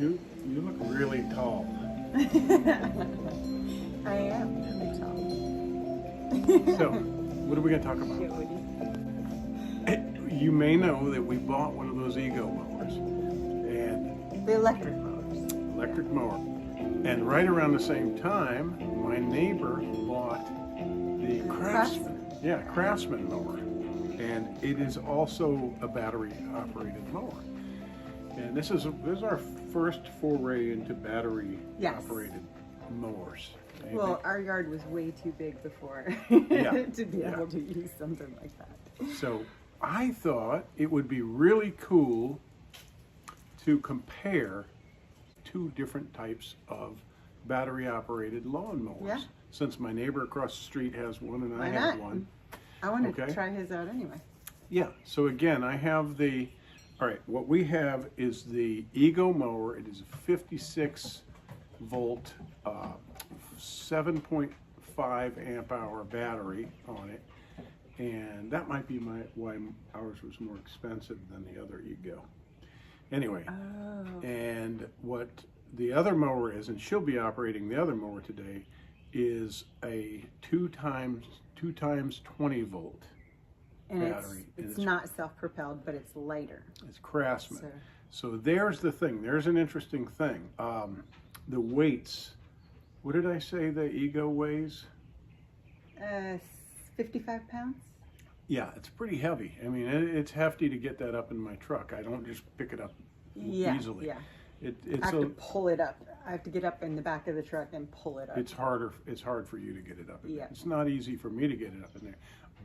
You look really tall. I am really tall. So, what are we going to talk about? You may know that we bought one of those Ego mowers, and The electric mowers. electric mower. And right around the same time, my neighbor bought the Craftsman. Yeah, Craftsman mower. And it is also a battery operated mower. And this is our first foray into battery operated mowers. Well, our yard was way too big before Yeah. to be able to use something like that. So I thought it would be really cool to compare two different types of battery operated lawn mowers. Yeah. Since my neighbor across the street has one and Why I not? have one. I want to try his out anyway. Yeah, so again, I have all right, what we have is the Ego mower. It is a 56 volt, 7.5 amp hour battery on it. And that might be why ours was more expensive than the other Ego. Anyway, and what the other mower is, and she'll be operating the other mower today, is a 2 times 20 volt And battery. it's not self-propelled, but it's lighter. It's Craftsman. So there's the thing. There's an interesting thing. The weights. What did I say the Ego weighs? 55 pounds? Yeah, it's pretty heavy. I mean, it's hefty to get that up in my truck. I don't just pick it up easily. Yeah. It's I have to pull it up. I have to get up in the back of the truck and pull it up. It's hard for you to get it up in there. Yeah. It's not easy for me to get it up in there.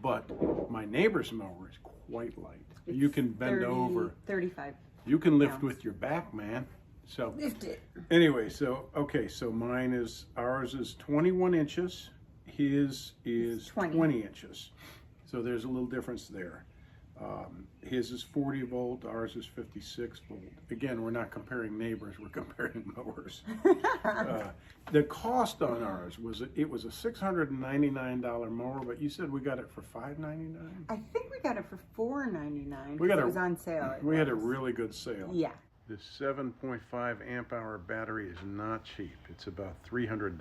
But my neighbor's mower is quite light. You can bend over. 35. You can lift with your back, man. So Lift it. anyway, so ours is 21 inches. His is 20 inches. So there's a little difference there. His is 40 volt, ours is 56 volt. Again, we're not comparing neighbors, we're comparing mowers. The cost on ours was a $699 mower, but you said we got it for $599? I think we got it for $499. It was on sale. We had a really good sale. Yeah. The 7.5 amp hour battery is not cheap. It's about $300.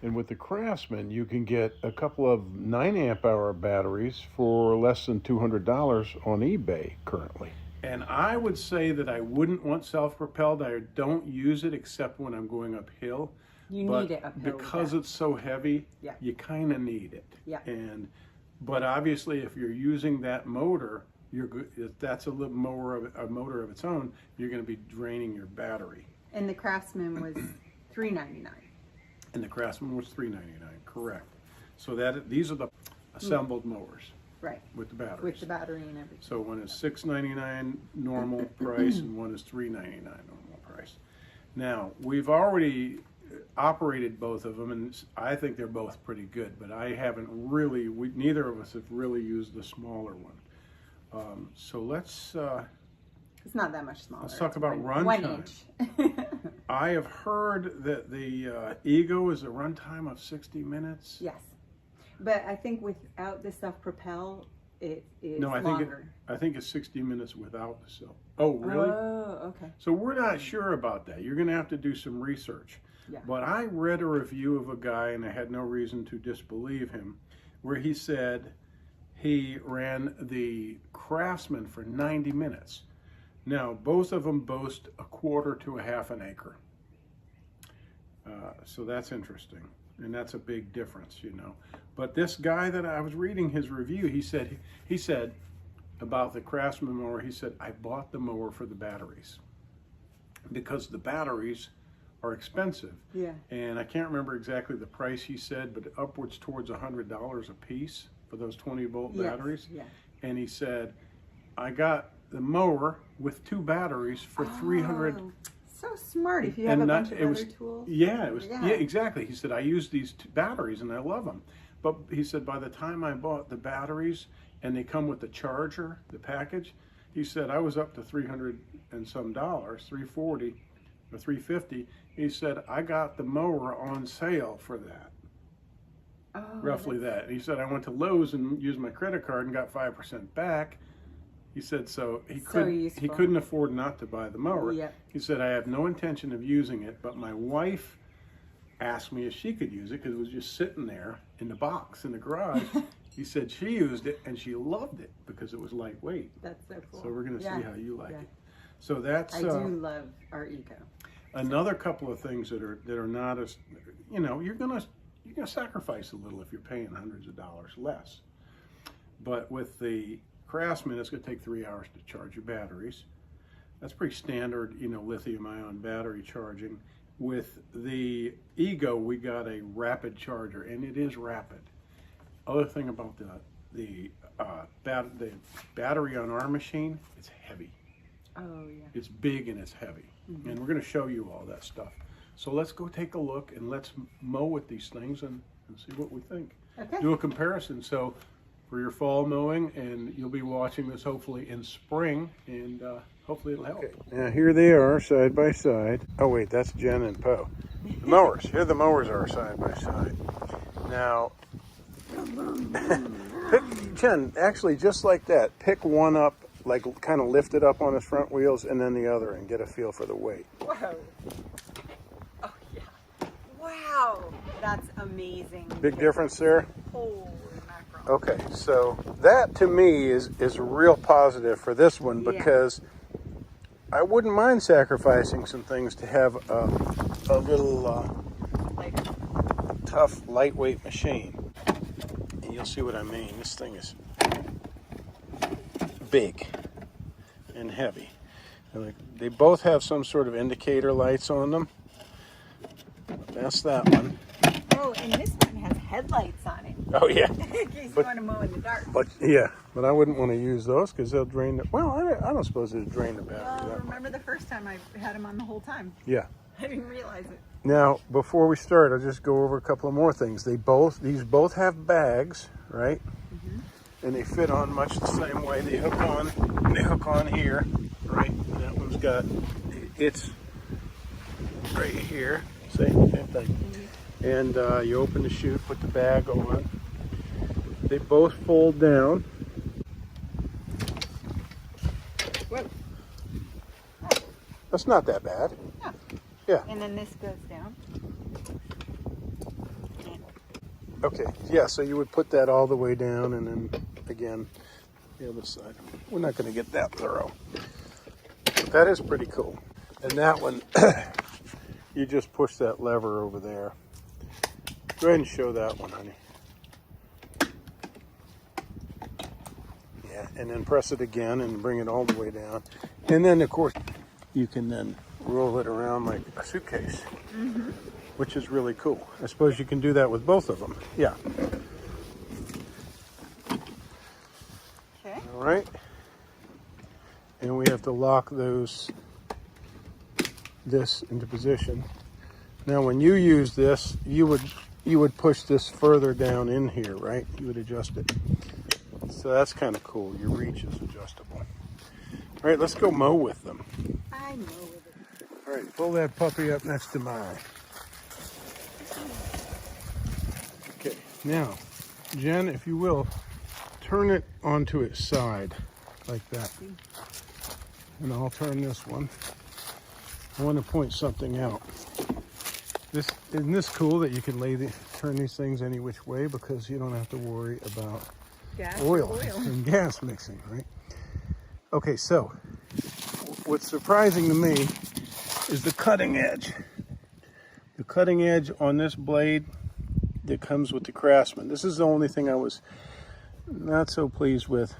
And with the Craftsman, you can get a couple of 9 amp hour batteries for less than $200 on eBay currently. And I would say that I wouldn't want self-propelled. I don't use it except when I'm going uphill. You need it uphill. Because it's so heavy, you kind of need it. Yeah. But obviously, if you're using that motor, if that's a little motor of its own, you're going to be draining your battery. And the Craftsman was $399. And the Craftsman was $399, correct. So these are the assembled mowers. Right. With the batteries. With the battery and everything. So one is $699 normal price and one is $399 normal price. Now, we've already operated both of them, and I think they're both pretty good, but I haven't really, neither of us have really used the smaller one. So let's... it's not that much smaller. Let's talk about run 1 time. inch. I have heard that the Ego is a runtime of 60 minutes. Yes. But I think without the self-propel, it is longer. I think it's 60 minutes without the self. Oh, really? Oh, okay. So we're not sure about that. You're going to have to do some research. Yeah. But I read a review of a guy, and I had no reason to disbelieve him, where he said he ran the Craftsman for 90 minutes. Now, both of them boast a quarter to a half an acre. So that's interesting. And that's a big difference, you know. But this guy that I was reading his review, he said about the Craftsman mower, he said, I bought the mower for the batteries. Because the batteries are expensive. Yeah. And I can't remember exactly the price he said, but upwards towards $100 a piece for those 20 volt batteries. Yeah. And he said, I got the mower with 2 batteries for $300. So smart if you have a bunch of other tools. Yeah, exactly. He said, I use these 2 batteries and I love them. But he said, by the time I bought the batteries and they come with the charger, the package, he said, I was up to $300 and some dollars, $340 or $350. He said, I got the mower on sale for that. Roughly that. And he said, I went to Lowe's and used my credit card and got 5% back. He said so he So couldn't useful. he couldn't afford not to buy the mower. Yep. He said, I have no intention of using it, but my wife asked me if she could use it because it was just sitting there in the box in the garage. He said she used it and she loved it because it was lightweight. That's so cool. So we're going to see how you like Yeah. it. So that's I do love our Eco. another couple of things that are not as, you know, you're gonna sacrifice a little if you're paying hundreds of dollars less. But with the Craftsman, it's going to take 3 hours to charge your batteries. That's pretty standard, you know, lithium-ion battery charging. With the Ego, we got a rapid charger, and it is rapid. Other thing about the battery on our machine, it's heavy. Oh yeah. It's big and it's heavy. And we're going to show you all that stuff. So let's go take a look and let's mow with these things and see what we think. Okay. Do a comparison. So for your fall mowing, and you'll be watching this hopefully in spring, and hopefully it'll help. Now here they are side by side. Oh wait, that's Jen and Poe. The mowers. Here the mowers are side by side. Now, Jen, actually just like that, pick one up, like kind of lift it up on his front wheels, and then the other, and get a feel for the weight. Whoa. Oh yeah. Wow. That's amazing. Big difference there? Holy mackerel. Okay, so that to me is real positive for this one, because I wouldn't mind sacrificing some things to have a little tough, lightweight machine. And you'll see what I mean. This thing is big and heavy. And they both have some sort of indicator lights on them. That's that one. Oh, and this one has headlights on it. Oh yeah. In case you want to mow in the dark. But I wouldn't want to use those because they'll drain the. Well, I don't suppose it'll drain the battery. Well, that remember the first time I had them on the whole time? Yeah. I didn't realize it. Now, before we start, I'll just go over a couple of more things. These both have bags, right? And they fit on much the same way. They hook on here, right? And that one's got it's right here. Same thing. And you open the chute, put the bag on. They both fold down. Whoa. That's not that bad. Yeah. Yeah. And then this goes down. Okay, yeah, so you would put that all the way down, and then again, the other side. We're not going to get that thorough. But that is pretty cool. And that one, you just push that lever over there. Go ahead and show that one, honey. Yeah, and then press it again and bring it all the way down. And then, of course, you can then roll it around like a suitcase. Which is really cool. I suppose you can do that with both of them. Yeah. Okay. All right. And we have to lock this into position. Now, when you use this, you would push this further down in here, right? You would adjust it. So that's kind of cool. Your reach is adjustable. All right, let's go mow with them. I mow with it. All right, pull that puppy up next to mine. Okay, now, Jen, if you will, turn it onto its side, like that. And I'll turn this one. I want to point something out. Isn't this cool that you can turn these things any which way, because you don't have to worry about oil and gas mixing, right? Okay, so what's surprising to me is the cutting edge. The cutting edge on this blade that comes with the Craftsman. This is the only thing I was not so pleased with,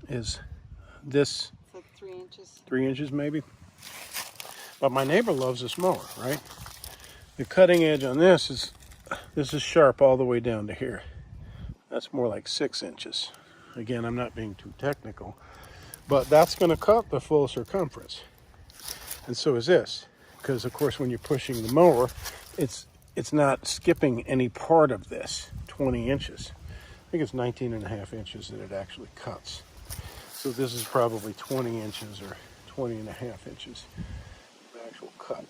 is this. It's like 3 inches. 3 inches maybe. But my neighbor loves this mower, right? The cutting edge on this is sharp all the way down to here. That's more like 6 inches. Again, I'm not being too technical, but that's going to cut the full circumference. And so is this, because of course when you're pushing the mower, it's not skipping any part of this 20 inches. I think it's 19 and a half inches that it actually cuts. So this is probably 20 inches or 20 and a half inches of actual cut.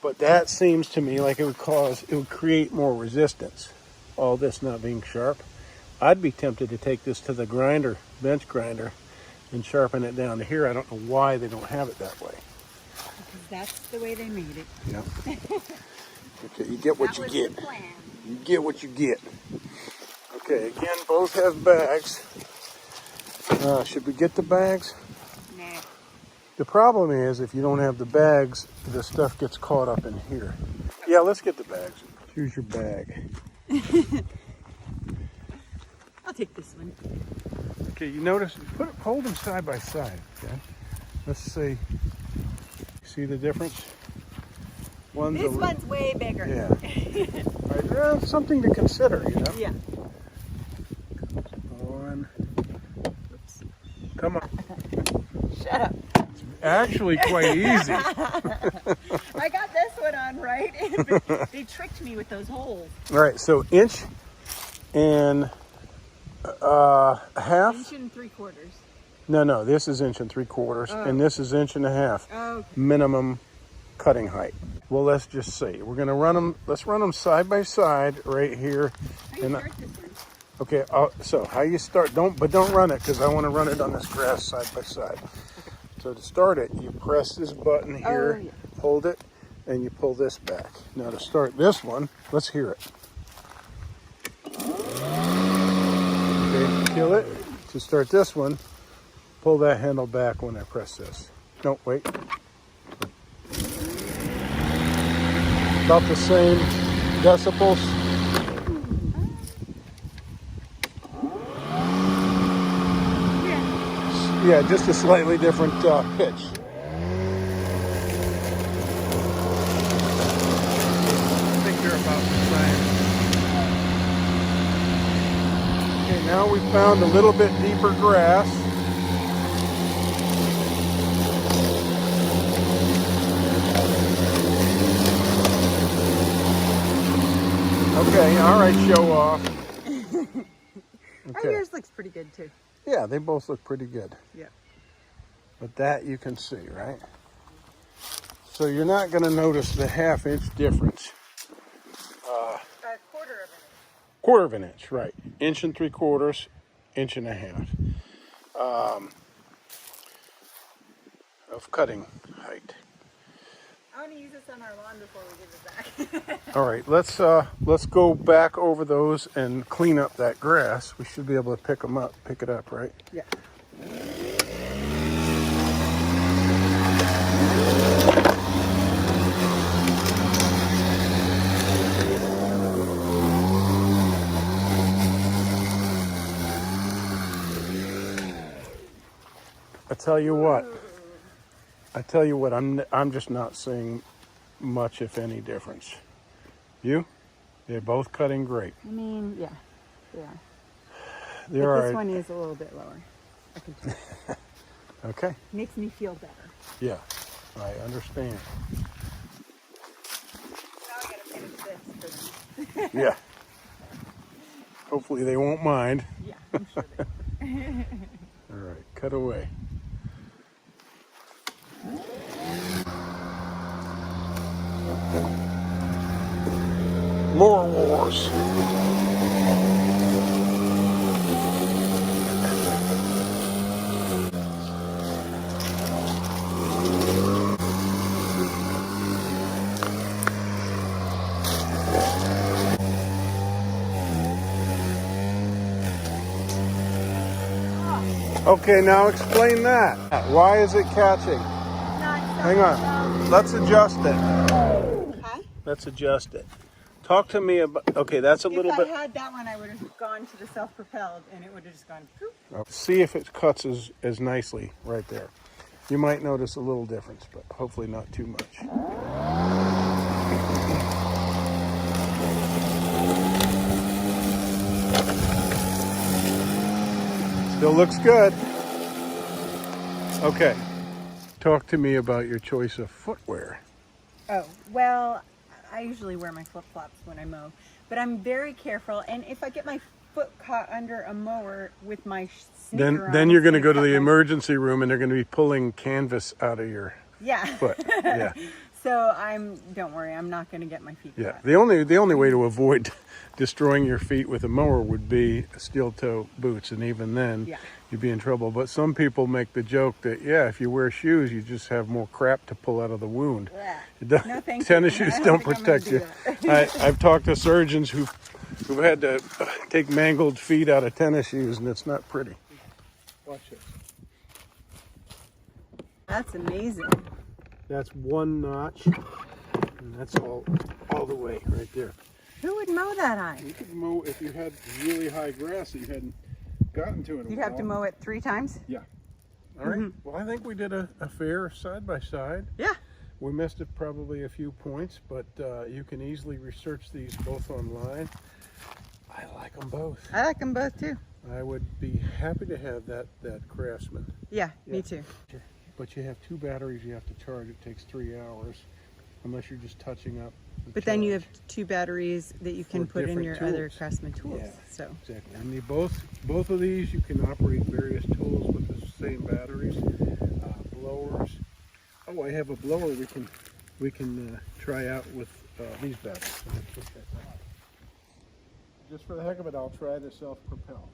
But that seems to me like it would create more resistance. All this not being sharp. I'd be tempted to take this to the bench grinder, and sharpen it down to here. I don't know why they don't have it that way. Because that's the way they made it. Yeah. Okay, you get what That you was get. the plan. You get what you get. Okay, again, both have bags. Should we get the bags? Nah. The problem is if you don't have the bags, the stuff gets caught up in here. Yeah, let's get the bags. Here's your bag. I'll take this one. Okay, you notice, hold them side by side, okay? Let's see. See the difference? This one's way bigger. Yeah. All right, well, something to consider, you know? Yeah. One. Oops. Come on. Shut up. It's actually quite easy. I got this one on right. They tricked me with those holes. All right, so inch and half. Inch and 3/4. No, this is inch and 3/4, and this is inch and a half. Oh, okay. Minimum cutting height. Well, let's just see. We're gonna run them. Let's run them side by side right here. How do you start this one? Okay. So how you start? Don't run it because I want to run it on this grass side by side. So to start it, you press this button here, yeah. hold it, and you pull this back. Now to start this one, let's hear it. Okay, kill it. To start this one, pull that handle back when I press this. No, wait. About the same decibels. Yeah, just a slightly different pitch. I think they're about the same. Okay, now we found a little bit deeper grass. Okay, all right, show off. Oh, Okay. yours looks pretty good too. Yeah, they both look pretty good. Yeah. But that you can see, right? So you're not going to notice the ½ inch difference. A quarter of an inch. Quarter of an inch, right. Inch and 3/4, inch and a half of cutting height. I want to use this on our lawn before we give it back. All right, let's go back over those and clean up that grass. We should be able to pick it up, right? Yeah. I tell you what, I'm just not seeing much, if any, difference. You? They're both cutting great. I mean, yeah, they are. There But are. this one is a little bit lower. I can tell. Okay. Makes me feel better. Yeah, I understand. Now I gotta finish this for them. Yeah. Hopefully they won't mind. Yeah, I'm sure they will. All right, cut away. More wars. Okay, now explain that. Why is it catching? Hang on. Let's adjust it. Huh? Let's adjust it. Talk to me about. Okay, that's a little If bit. I had that one, I would have gone to the self-propelled, and it would have just gone. Poof. See if it cuts as nicely right there. You might notice a little difference, but hopefully not too much. Still looks good. Okay. Talk to me about your choice of footwear. Oh, well, I usually wear my flip-flops when I mow, but I'm very careful, and if I get my foot caught under a mower with my sneaker Then on, you're going to it's go to cut the my- emergency room and they're going to be pulling canvas out of your Yeah. foot. Yeah. So don't worry, I'm not going to get my feet Yeah, caught. the only way to avoid destroying your feet with a mower would be steel toe boots, and even then Yeah. you'd be in trouble. But some people make the joke that, yeah, if you wear shoes, you just have more crap to pull out of the wound. Yeah. It don't- No, thank tennis you. shoes I don't think I'm gonna protect do you. I've talked to surgeons who've had to take mangled feet out of tennis shoes, and it's not pretty. Watch this. That's amazing. That's one notch, and that's all the way right there. Who would mow that on? You could mow if you had really high grass that you hadn't gotten to in a You'd while. have to mow it 3 times? Yeah. All right. Well, I think we did a fair side by side. Yeah. We missed it probably a few points, but you can easily research these both online. I like them both. I like them both too. I would be happy to have that Craftsman. Yeah, Yeah. me too. But you have 2 batteries you have to charge. It takes 3 hours, unless you're just touching up the But then you charge. have 2 batteries that you can For put in different your other tools. Craftsman tools. Yeah. So Exactly. And they both of these, you can operate various tools with the same batteries. Blowers. Oh, I have a blower we can try out with these batteries. So let's check that out. Just for the heck of it, I'll try the Self-Propelled.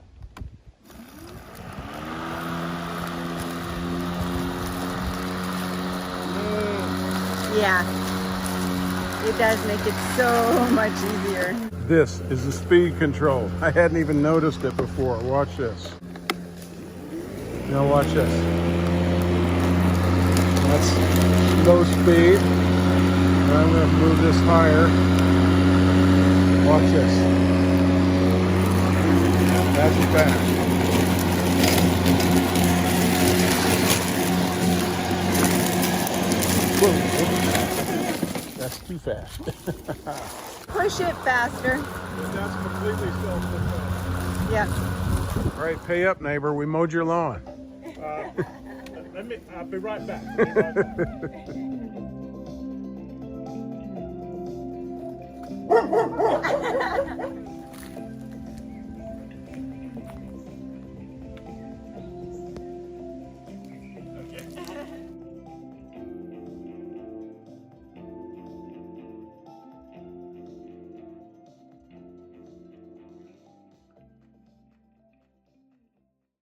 yeah, it does make it so much easier. This is the speed control. I hadn't even noticed it before. Watch this. Now watch this. That's low speed. Now I'm going to move this higher. Watch this. That's fast. Whoa. That's too fast. Push it faster. That's completely self-propelled. Yeah. All right, pay up, neighbor. We mowed your lawn. I'll be right back.